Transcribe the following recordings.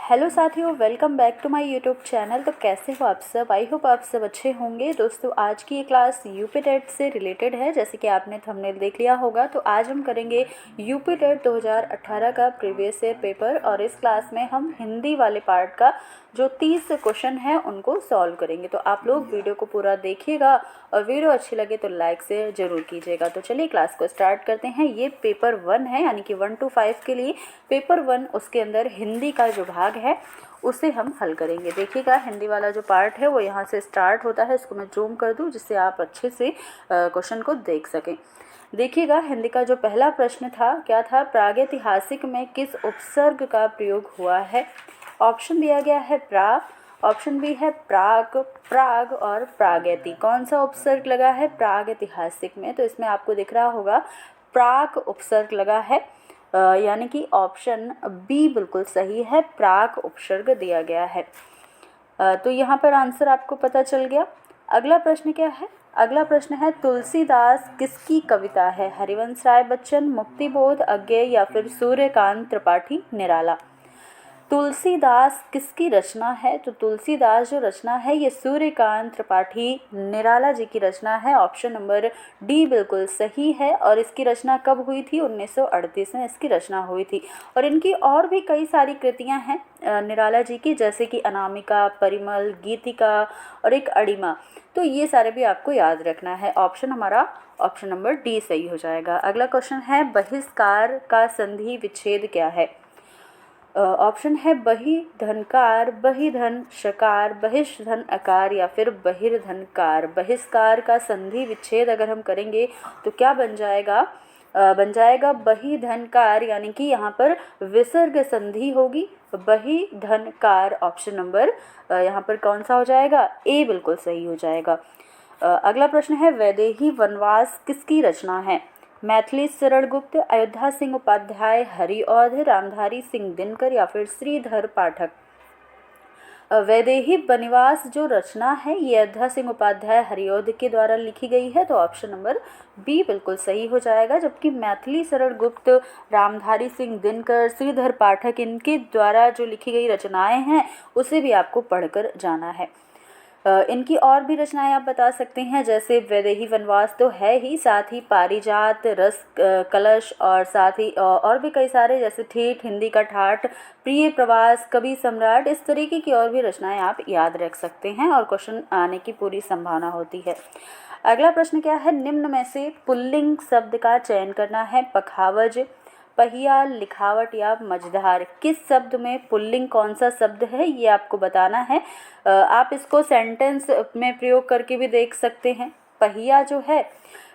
Hello साथियों, welcome back to my YouTube channel. तो कैसे हो आप सब? आई होप आप सब अच्छे होंगे। दोस्तों, आज की ये क्लास यूपी टेट से रिलेटेड है। जैसे कि आपने थंबनेल देख लिया होगा, तो आज हम करेंगे यूपी टेट 2018 का प्रीवियस ईयर पेपर। और इस क्लास में हम हिंदी वाले पार्ट का जो 30 क्वेश्चन है उनको सॉल्व करेंगे। तो आप लोग वीडियो को पूरा देखिएगा और वीडियो अच्छी लगे तो लाइक से ज़रूर कीजिएगा। तो चलिए क्लास को स्टार्ट करते हैं। ये पेपर 1 है, यानी कि 1 to 5 के लिए पेपर 1। उसके अंदर हिंदी का जो भाग है उसे हम हल करेंगे। देखिएगा, हिंदी वाला जो पार्ट है वो यहाँ से स्टार्ट होता है। इसको मैं जूम कर दूँ जिससे आप अच्छे से क्वेश्चन को देख सकें। देखिएगा, हिंदी का जो पहला प्रश्न था, क्या था? प्रागैतिहासिक में किस उपसर्ग का प्रयोग हुआ है? ऑप्शन दिया गया है प्रा, ऑप्शन बी है प्राग, प्राग और प्रागैति। कौन सा उपसर्ग लगा है प्रागैतिहासिक में? तो इसमें आपको दिख रहा होगा प्राग उपसर्ग लगा है, यानी कि ऑप्शन बी बिल्कुल सही है, प्राग उपसर्ग दिया गया है। तो यहाँ पर आंसर आपको पता चल गया। अगला प्रश्न क्या है? अगला प्रश्न है, तुलसीदास किसकी कविता है? हरिवंश राय बच्चन, मुक्तिबोध, अज्ञेय या फिर सूर्यकांत त्रिपाठी निराला। तुलसीदास किसकी रचना है? तो तुलसीदास जो रचना है ये सूर्यकांत त्रिपाठी निराला जी की रचना है। ऑप्शन नंबर डी बिल्कुल सही है। और इसकी रचना कब हुई थी? 1938 में इसकी रचना हुई थी। और इनकी और भी कई सारी कृतियां हैं निराला जी की, जैसे कि अनामिका, परिमल, गीतिका और एक अड़िमा। तो ये सारे भी आपको याद रखना है। ऑप्शन हमारा ऑप्शन नंबर डी सही हो जाएगा। अगला क्वेश्चन है, बहिष्कार का संधि विच्छेद क्या है? ऑप्शन है बही धनकार, बही धन शकार, बहिष धन अकार या फिर बहिर्धनकार। बहिष्कार का संधि विच्छेद अगर हम करेंगे तो क्या बन जाएगा? बन जाएगा बही धनकार, यानी कि यहाँ पर विसर्ग संधि होगी, बही धनकार। ऑप्शन नंबर यहाँ पर कौन सा हो जाएगा? ए बिल्कुल सही हो जाएगा। अगला प्रश्न है, वैदेही वनवास किसकी रचना है? मैथिली शरण गुप्त, अयोध्या सिंह उपाध्याय, हरिऔध, रामधारी सिंह दिनकर या फिर श्रीधर पाठक। वैदेही वनवास जो रचना है ये अयोध्या सिंह उपाध्याय, हरिऔध के द्वारा लिखी गई है। तो ऑप्शन नंबर बी बिल्कुल सही हो जाएगा। जबकि मैथिली शरण गुप्त, रामधारी सिंह दिनकर, श्रीधर पाठक, इनके द्वारा जो लिखी गई रचनाएं हैं उसे भी आपको पढ़कर जाना है। इनकी और भी रचनाएं आप बता सकते हैं, जैसे वैदेही वनवास तो है ही, साथ ही पारिजात, रस कलश और साथ ही और भी कई सारे, जैसे ठेठ, हिंदी का ठाठ, प्रिय प्रवास, कवि सम्राट, इस तरीके की और भी रचनाएं आप याद रख सकते हैं और क्वेश्चन आने की पूरी संभावना होती है। अगला प्रश्न क्या है? निम्न में से पुल्लिंग शब्द का चयन करना है। पखावज, पहिया, लिखावट या मझधार। किस शब्द में पुल्लिंग कौन सा शब्द है ये आपको बताना है। आप इसको सेंटेंस में प्रयोग करके भी देख सकते हैं। पहिया जो है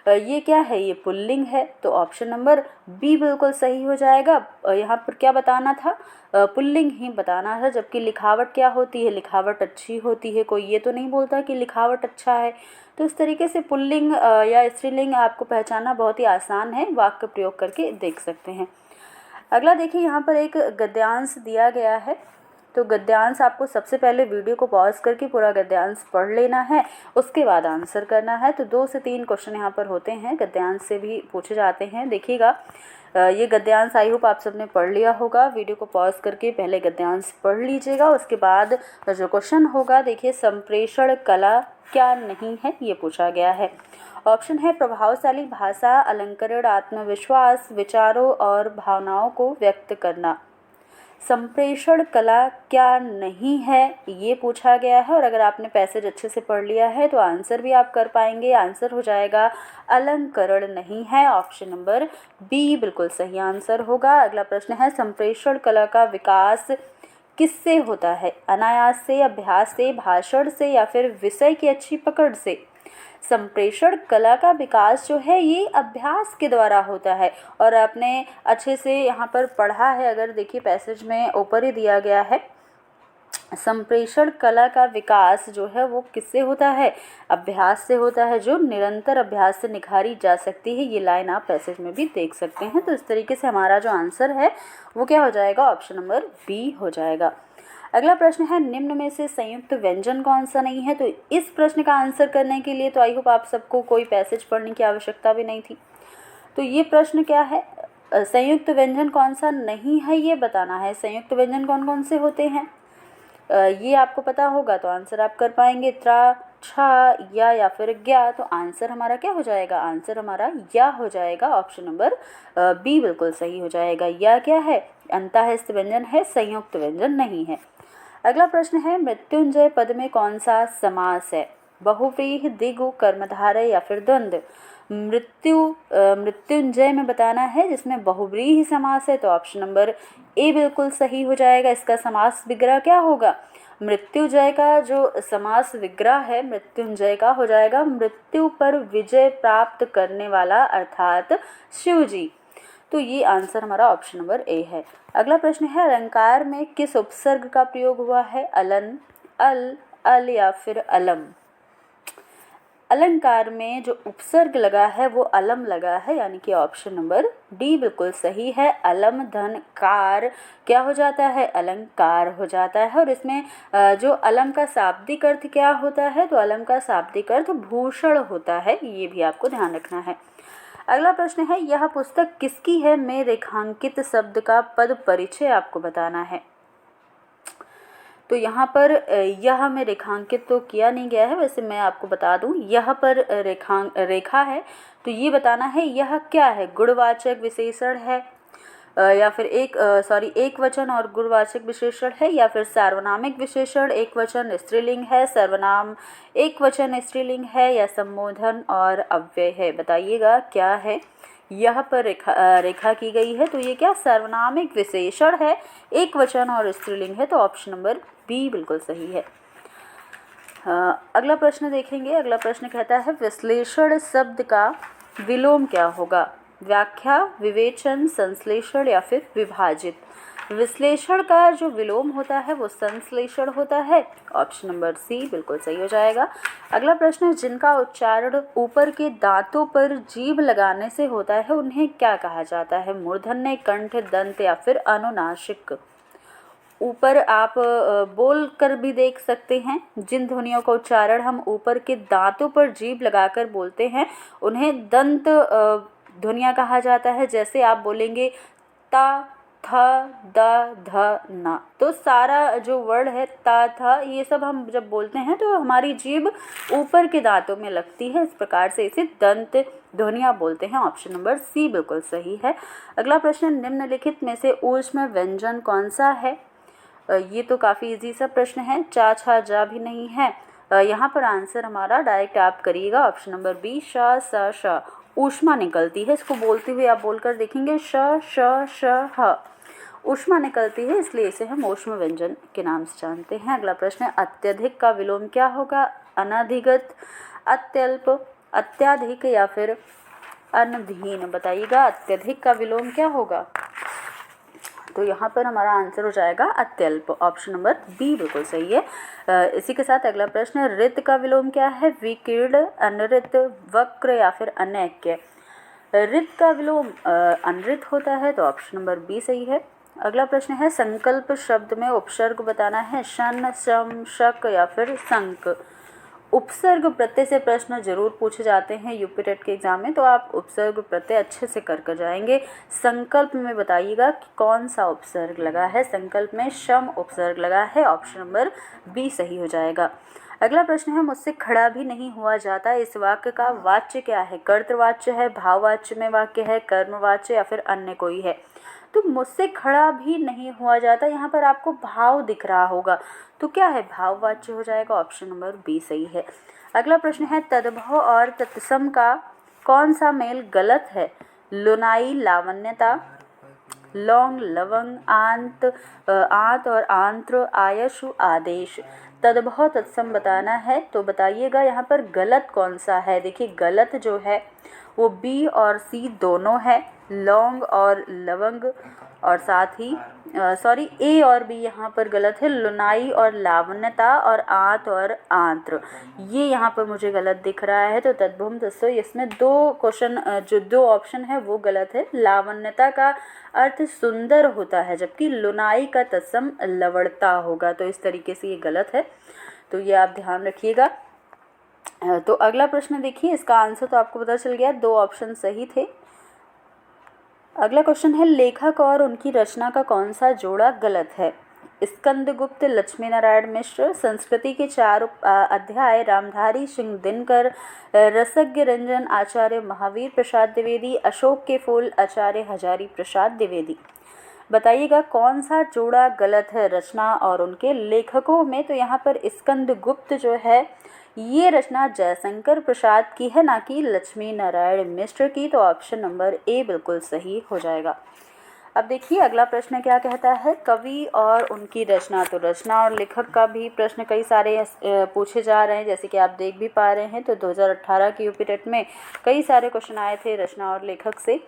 ये क्या है? ये पुल्लिंग है। तो ऑप्शन नंबर बी बिल्कुल सही हो जाएगा। यहाँ पर क्या बताना था? पुल्लिंग ही बताना है। जबकि लिखावट क्या होती है? लिखावट अच्छी होती है। कोई ये तो नहीं बोलता कि लिखावट अच्छा है। तो इस तरीके से पुल्लिंग या स्त्रीलिंग आपको पहचानना बहुत ही आसान है, वाक्य प्रयोग करके देख सकते हैं। अगला देखिए, यहाँ पर एक गद्यांश दिया गया है। तो गद्यांश आपको सबसे पहले वीडियो को पॉज करके पूरा गद्यांश पढ़ लेना है, उसके बाद आंसर करना है। तो 2 से 3 क्वेश्चन यहाँ पर होते हैं, गद्यांश से भी पूछे जाते हैं। देखिएगा, ये गद्यांश आई होप आप सबने पढ़ लिया होगा। वीडियो को पॉज करके पहले गद्यांश पढ़ लीजिएगा, उसके बाद जो क्वेश्चन होगा, देखिए, संप्रेषण कला क्या नहीं है ये पूछा गया है। ऑप्शन है प्रभावशाली भाषा, अलंकरण, आत्मविश्वास, विचारों और भावनाओं को व्यक्त करना। संप्रेषण कला क्या नहीं है ये पूछा गया है। और अगर आपने पैसेज अच्छे से पढ़ लिया है तो आंसर भी आप कर पाएंगे। आंसर हो जाएगा अलंकरण नहीं है। ऑप्शन नंबर बी बिल्कुल सही आंसर होगा। अगला प्रश्न है, संप्रेषण कला का विकास किससे होता है? अनायास से, अभ्यास से, भाषण से या फिर विषय की अच्छी पकड़ से। संप्रेषण कला का विकास जो है ये अभ्यास के द्वारा होता है। और आपने अच्छे से यहाँ पर पढ़ा है, अगर देखिए पैसेज में ऊपर ही दिया गया है, संप्रेषण कला का विकास जो है वो किससे होता है? अभ्यास से होता है, जो निरंतर अभ्यास से निखारी जा सकती है। ये लाइन आप पैसेज में भी देख सकते हैं। तो इस तरीके से हमारा जो आंसर है वो क्या हो जाएगा? ऑप्शन नंबर बी हो जाएगा। अगला प्रश्न है, निम्न में से संयुक्त व्यंजन कौन सा नहीं है? तो इस प्रश्न का आंसर करने के लिए तो आई होप आप सबको कोई पैसेज पढ़ने की आवश्यकता भी नहीं थी। तो ये प्रश्न क्या है? संयुक्त व्यंजन कौन सा नहीं है ये बताना है। संयुक्त व्यंजन कौन कौन से होते हैं ये आपको पता होगा तो आंसर आप कर पाएंगे। त्रा, छा, या फिर ज्ञा। तो आंसर हमारा क्या हो जाएगा, आंसर हमारा या हो जाएगा। ऑप्शन नंबर बी बिल्कुल सही हो जाएगा। या क्या है, अंतःस्थ व्यंजन है, संयुक्त व्यंजन नहीं है। अगला प्रश्न है, मृत्युंजय पद में कौन सा समास है, बहुव्रीहि, द्विगु, कर्मधारय या फिर द्वंद्व। मृत्युंजय में बताना है जिसमें बहुव्रीहि समास है, तो ऑप्शन नंबर ए बिल्कुल सही हो जाएगा। इसका समास विग्रह क्या होगा, मृत्युंजय का जो समास विग्रह है मृत्युंजय का हो जाएगा मृत्यु पर विजय प्राप्त करने वाला, अर्थात शिव जी। तो ये आंसर हमारा ऑप्शन नंबर ए है। अगला प्रश्न है, अलंकार में किस उपसर्ग का प्रयोग हुआ है, अलन, अल या फिर अलम। अलंकार में जो उपसर्ग लगा है वो अलम लगा है, यानी कि ऑप्शन नंबर डी बिल्कुल सही है। अलम धन कार क्या हो जाता है, अलंकार हो जाता है। और इसमें जो अलम का शाब्दिक अर्थ क्या होता है, तो अलम का शाब्दिक अर्थ भूषण होता है, ये भी आपको ध्यान रखना है। अगला प्रश्न है, यह पुस्तक किसकी है में रेखांकित शब्द का पद परिचय आपको बताना है। तो यहाँ पर यह में रेखांकित तो किया नहीं गया है, वैसे मैं आपको बता दूं यह पर रेखा है, तो ये बताना है यह क्या है, गुणवाचक विशेषण है या फिर एक वचन और गुणवाचक विशेषण है, या फिर सार्वनामिक विशेषण एक वचन स्त्रीलिंग है, सर्वनाम एक वचन स्त्रीलिंग है, या संबोधन और अव्यय है। बताइएगा क्या है। यह पर रेखा की गई है, तो ये क्या सर्वनामिक विशेषण है, एक वचन और स्त्रीलिंग है, तो ऑप्शन नंबर बी बिल्कुल सही है। अगला प्रश्न देखेंगे। अगला प्रश्न कहता है, विश्लेषण शब्द का विलोम क्या होगा, व्याख्या, विवेचन, संश्लेषण या फिर विभाजित। विश्लेषण का जो विलोम होता है वो संश्लेषण होता है, ऑप्शन नंबर सी बिल्कुल सही हो जाएगा। अगला प्रश्न है, जिनका उच्चारण ऊपर के दांतों पर जीभ लगाने से होता है उन्हें क्या कहा जाता है, मूर्धन्य, कंठ, दंत या फिर अनुनासिक। ऊपर आप बोल कर भी देख सकते हैं, जिन ध्वनियों का उच्चारण हम ऊपर के दांतों पर जीभ लगाकर बोलते हैं उन्हें दंत ध्वनियाँ कहा जाता है। जैसे आप बोलेंगे ता, थ, द, ध, न, तो सारा जो वर्ड है ता, था, ये सब हम जब बोलते हैं तो हमारी जीभ ऊपर के दांतों में लगती है, इस प्रकार से इसे दंत ध्वनियाँ बोलते हैं। ऑप्शन नंबर सी बिल्कुल सही है। अगला प्रश्न, निम्नलिखित में से ऊष्म व्यंजन कौन सा है। ये तो काफ़ी इजी सा प्रश्न है, चा, छा, जा भी नहीं है। यहाँ पर आंसर हमारा डायरेक्ट आप करिएगा, ऑप्शन नंबर बी, श, स, श। ऊष्मा निकलती है, इसको बोलते हुए आप बोलकर देखेंगे, श, श, श, ह। ऊष्मा निकलती है, इसलिए इसे हम ऊष्म व्यंजन के नाम से जानते हैं। अगला प्रश्न है, अत्यधिक का विलोम क्या होगा, अनधिगत, अत्यल्प, अत्याधिक या फिर अनधीन। बताइएगा अत्यधिक का विलोम क्या होगा, तो यहाँ पर हमारा आंसर हो जाएगा अत्यल्प, ऑप्शन नंबर बी बिल्कुल सही है। इसी के साथ अगला प्रश्न है, रित का विलोम क्या है, विकीर्ण, अनरित, वक्र या फिर अनैक्य। रित का विलोम अनरित होता है, तो ऑप्शन नंबर बी सही है। अगला प्रश्न है, संकल्प शब्द में उपसर्ग बताना है, शन, शम, शक या फिर संक। उपसर्ग प्रत्यय से प्रश्न जरूर पूछे जाते हैं यूपी टेट के एग्जाम में, तो आप उपसर्ग प्रत्यय अच्छे से कर जाएंगे। संकल्प में बताइएगा कि कौन सा उपसर्ग लगा है, संकल्प में शम उपसर्ग लगा है, ऑप्शन नंबर बी सही हो जाएगा। अगला प्रश्न है, मुझसे खड़ा भी नहीं हुआ जाता, इस वाक्य का वाच्य क्या है, कर्तवाच्य है, भाववाच्य में वाक्य है, कर्मवाच्य या फिर अन्य कोई है। तो मुझसे खड़ा भी नहीं हुआ जाता, यहाँ पर आपको भाव दिख रहा होगा, तो क्या है, भाववाच्य हो जाएगा, ऑप्शन नंबर बी सही है। अगला प्रश्न है, तद्भव और तत्सम का कौन सा मेल गलत है, लुनाई, लावण्यता, लौंग, लवंग, आंत और आंत्र, आयशु, आदेश। तद्भव तत्सम बताना है, तो बताइएगा यहाँ पर गलत कौन सा है। देखिए गलत जो है वो बी और सी दोनों है, लौंग और लवंग, और साथ ही ए और बी यहाँ पर गलत है, लुनाई और लावण्यता, और आंत और आंत्र, ये यहाँ पर मुझे गलत दिख रहा है। तो तद्भव तत्सम, इसमें दो ऑप्शन है वो गलत है। लावण्यता का अर्थ सुंदर होता है, जबकि लुनाई का तत्सम लवणता होगा, तो इस तरीके से ये गलत है, तो ये आप ध्यान रखिएगा। तो अगला प्रश्न देखिए, इसका आंसर तो आपको पता चल गया, दो ऑप्शन सही थे। अगला क्वेश्चन है, लेखक और उनकी रचना का कौन सा जोड़ा गलत है? स्कंदगुप्त लक्ष्मी नारायण मिश्र, संस्कृति के 4 अध्याय रामधारी सिंह दिनकर, रसज्ञ रंजन आचार्य महावीर प्रसाद द्विवेदी, अशोक के फूल आचार्य हजारी प्रसाद द्विवेदी। बताइएगा कौन सा जोड़ा गलत है रचना और उनके लेखकों में? तो यहाँ पर स्कंदगुप्त जो है ये रचना जयशंकर प्रसाद की है, ना कि लक्ष्मी नारायण मिश्र की। तो ऑप्शन नंबर ए बिल्कुल सही हो जाएगा। अब देखिए अगला प्रश्न क्या कहता है, कवि और उनकी रचना। तो रचना और लेखक का भी प्रश्न कई सारे पूछे जा रहे हैं, जैसे कि आप देख भी पा रहे हैं। तो 2018 की यूपी टेट में कई सारे क्वेश्चन आए थे रचना और लेखक से।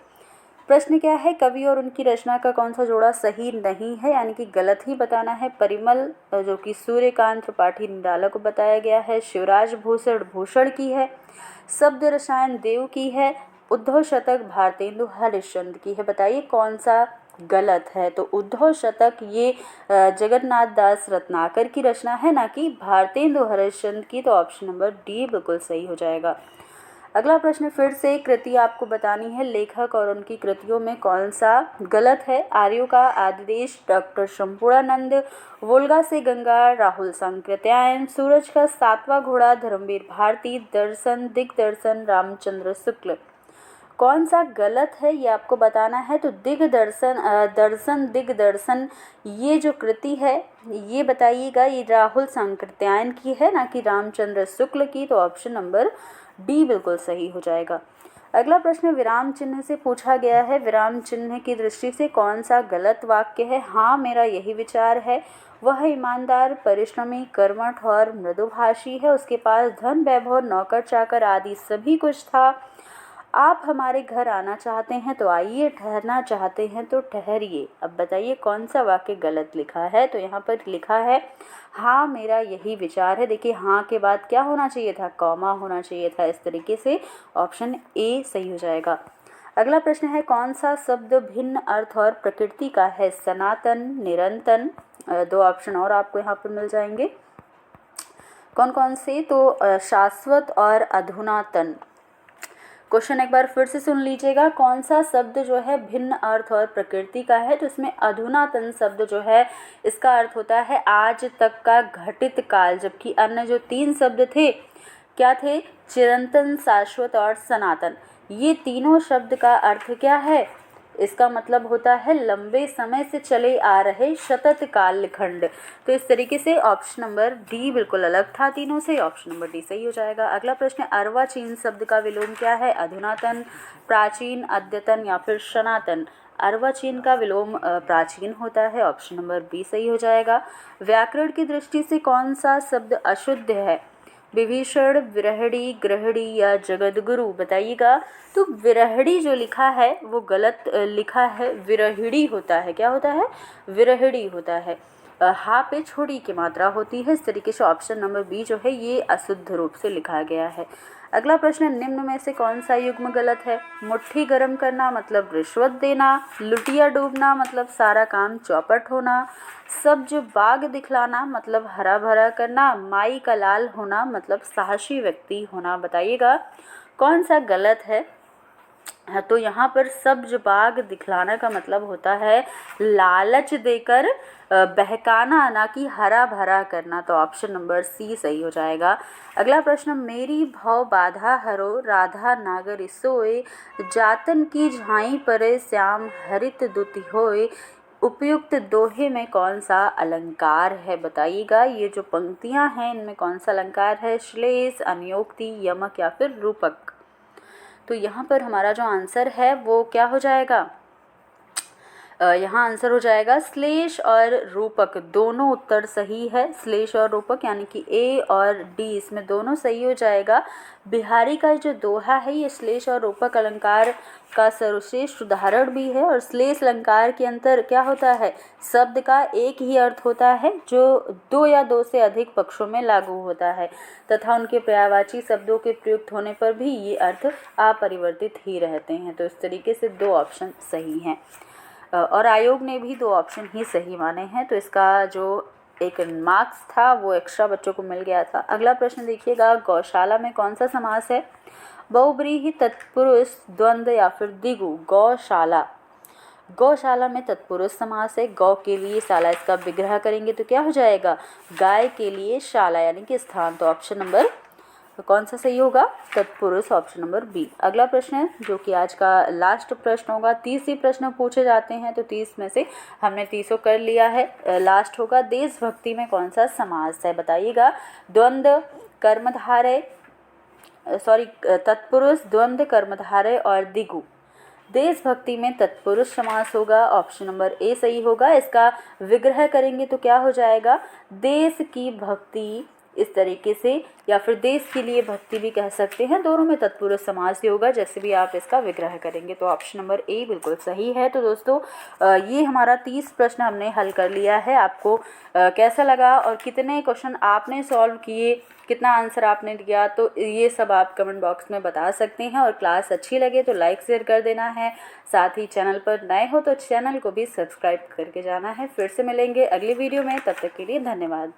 प्रश्न क्या है, कवि और उनकी रचना का कौन सा जोड़ा सही नहीं है, यानी कि गलत ही बताना है। परिमल जो कि सूर्यकांत त्रिपाठी निराला को बताया गया है, शिवराज भूषण भूषण की है, शब्द रसायन देव की है, उद्धव शतक भारतेंदु हरिश्चंद्र की है। बताइए कौन सा गलत है? तो उद्धव शतक ये जगन्नाथ दास रत्नाकर की रचना है, ना कि भारतेंदु हरिश्चंद्र की। तो ऑप्शन नंबर डी बिल्कुल सही हो जाएगा। अगला प्रश्न फिर से कृति आपको बतानी है, लेखक और उनकी कृतियों में कौन सा गलत है? आर्यों का आदिदेश डॉक्टर शंपूर्णानंद, वोल्गा से गंगा राहुल सांकृत्यायन, सूरज का 7वां घोड़ा धर्मवीर भारती, दर्शन दिग्दर्शन रामचंद्र शुक्ल। कौन सा गलत है ये आपको बताना है। तो दर्शन दिग्दर्शन ये जो कृति है ये बताइएगा, ये राहुल सांकृत्यायन की है, ना कि रामचंद्र शुक्ल की। तो ऑप्शन नंबर डी बिल्कुल सही हो जाएगा। अगला प्रश्न विराम चिन्ह से पूछा गया है, विराम चिन्ह की दृष्टि से कौन सा गलत वाक्य है? हाँ मेरा यही विचार है, वह ईमानदार परिश्रमी कर्मठ और मृदुभाषी है, उसके पास धन वैभव नौकर चाकर आदि सभी कुछ था। आप हमारे घर आना चाहते हैं तो आइए, ठहरना चाहते हैं तो ठहरिए। अब बताइए कौन सा वाक्य गलत लिखा है? तो यहाँ पर लिखा है हाँ मेरा यही विचार है। देखिए हाँ के बाद क्या होना चाहिए था? कॉमा होना चाहिए था। इस तरीके से ऑप्शन ए सही हो जाएगा। अगला प्रश्न है, कौन सा शब्द भिन्न अर्थ और प्रकृति का है? सनातन, निरंतन। 2 ऑप्शन और आपको यहाँ पर मिल जाएंगे। कौन कौन से? तो शाश्वत और अधुनातन। क्वेश्चन एक बार फिर से सुन लीजिएगा, कौन सा शब्द जो है भिन्न अर्थ और प्रकृति का है? तो इसमें अधुनातन शब्द जो है इसका अर्थ होता है आज तक का घटित काल, जबकि अन्य जो 3 शब्द थे क्या थे? चिरंतन, शाश्वत और सनातन। ये तीनों शब्द का अर्थ क्या है? इसका मतलब होता है लंबे समय से चले आ रहे सतत कालखंड। तो इस तरीके से ऑप्शन नंबर डी बिल्कुल अलग था तीनों से। ऑप्शन नंबर डी सही हो जाएगा। अगला प्रश्न, अर्वाचीन शब्द का विलोम क्या है? अधुनातन, प्राचीन, अद्यतन या फिर सनातन। अर्वाचीन का विलोम प्राचीन होता है। ऑप्शन नंबर बी सही हो जाएगा। व्याकरण की दृष्टि से कौन सा शब्द अशुद्ध है? विभीषण, विरहड़ी, ग्रहणी या जगदगुरु। बताइएगा। तो विरहड़ी जो लिखा है वो गलत लिखा है, विरहिड़ी होता है। क्या होता है? विरहिड़ी होता है। हा पे छोड़ी की मात्रा होती है। इस तरीके से ऑप्शन नंबर बी जो है ये अशुद्ध रूप से लिखा गया है। अगला प्रश्न, निम्न में से कौन सा युग्म गलत है? मुट्ठी गर्म करना मतलब रिश्वत देना, लुटिया डूबना मतलब सारा काम चौपट होना, सब्ज बाग दिखलाना मतलब हरा भरा करना, माई का लाल होना मतलब साहसी व्यक्ति होना। बताइएगा कौन सा गलत है? तो यहाँ पर सब्ज बाग दिखलाना का मतलब होता है लालच देकर बहकाना, ना कि हरा भरा करना। तो ऑप्शन नंबर सी सही हो जाएगा। अगला प्रश्न, मेरी भव बाधा हरो राधा नागर सोए, जातन की झाई परे श्याम हरित दुति होए, उपयुक्त दोहे में कौन सा अलंकार है? बताइएगा। ये जो पंक्तियां हैं इनमें कौन सा अलंकार है? श्लेष, अनियोक्ति, यमक या फिर रूपक। तो यहाँ पर हमारा जो आंसर है वो क्या हो जाएगा? यहाँ आंसर हो जाएगा श्लेष और रूपक, दोनों उत्तर सही है। श्लेष और रूपक यानी कि ए और डी इसमें दोनों सही हो जाएगा। बिहारी का जो दोहा है ये श्लेष और रूपक अलंकार का सर्वश्रेष्ठ उदाहरण भी है। और श्लेष अलंकार के अंतर क्या होता है? शब्द का एक ही अर्थ होता है जो 2 या 2 से अधिक पक्षों में लागू होता है तथा उनके पर्यायवाची शब्दों के प्रयुक्त होने पर भी ये अर्थ अपरिवर्तित ही रहते हैं। तो इस तरीके से 2 ऑप्शन सही हैं और आयोग ने भी 2 ऑप्शन ही सही माने हैं। तो इसका जो एक मार्क्स था वो एक्स्ट्रा बच्चों को मिल गया था। अगला प्रश्न देखिएगा, गौशाला में कौन सा समास है? बहुब्रीहि, तत्पुरुष, द्वंद्व या फिर द्विगु। गौशाला गौशाला में तत्पुरुष समास है, गौ के लिए शाला, इसका विग्रह करेंगे तो क्या हो जाएगा, गाय के लिए शाला यानी कि स्थान। तो ऑप्शन नंबर कौन सा सही होगा, तत्पुरुष, ऑप्शन नंबर बी। अगला प्रश्न है जो कि आज का लास्ट प्रश्न होगा, 30 ही प्रश्न पूछे जाते हैं तो 30 में से हमने 30 कर लिया है। लास्ट होगा, देशभक्ति में कौन सा समास है, बताइएगा। द्वंद्व, कर्मधारय, तत्पुरुष, द्वंद्व, कर्मधारय और द्विगु। देशभक्ति में तत्पुरुष समास होगा, ऑप्शन नंबर ए सही होगा। इसका विग्रह करेंगे तो क्या हो जाएगा, देश की भक्ति, इस तरीके से, या फिर देश के लिए भक्ति भी कह सकते हैं। दोनों में तत्पुरुष समास ही होगा, जैसे भी आप इसका विग्रह करेंगे। तो ऑप्शन नंबर ए बिल्कुल सही है। तो दोस्तों ये हमारा 30 प्रश्न हमने हल कर लिया है। आपको कैसा लगा और कितने क्वेश्चन आपने सॉल्व किए, कितना आंसर आपने दिया, तो ये सब आप कमेंट बॉक्स में बता सकते हैं। और क्लास अच्छी लगे तो लाइक शेयर कर देना है। साथ ही चैनल पर नए हो तो चैनल को भी सब्सक्राइब करके जाना है। फिर से मिलेंगे अगली वीडियो में, तब तक के लिए धन्यवाद।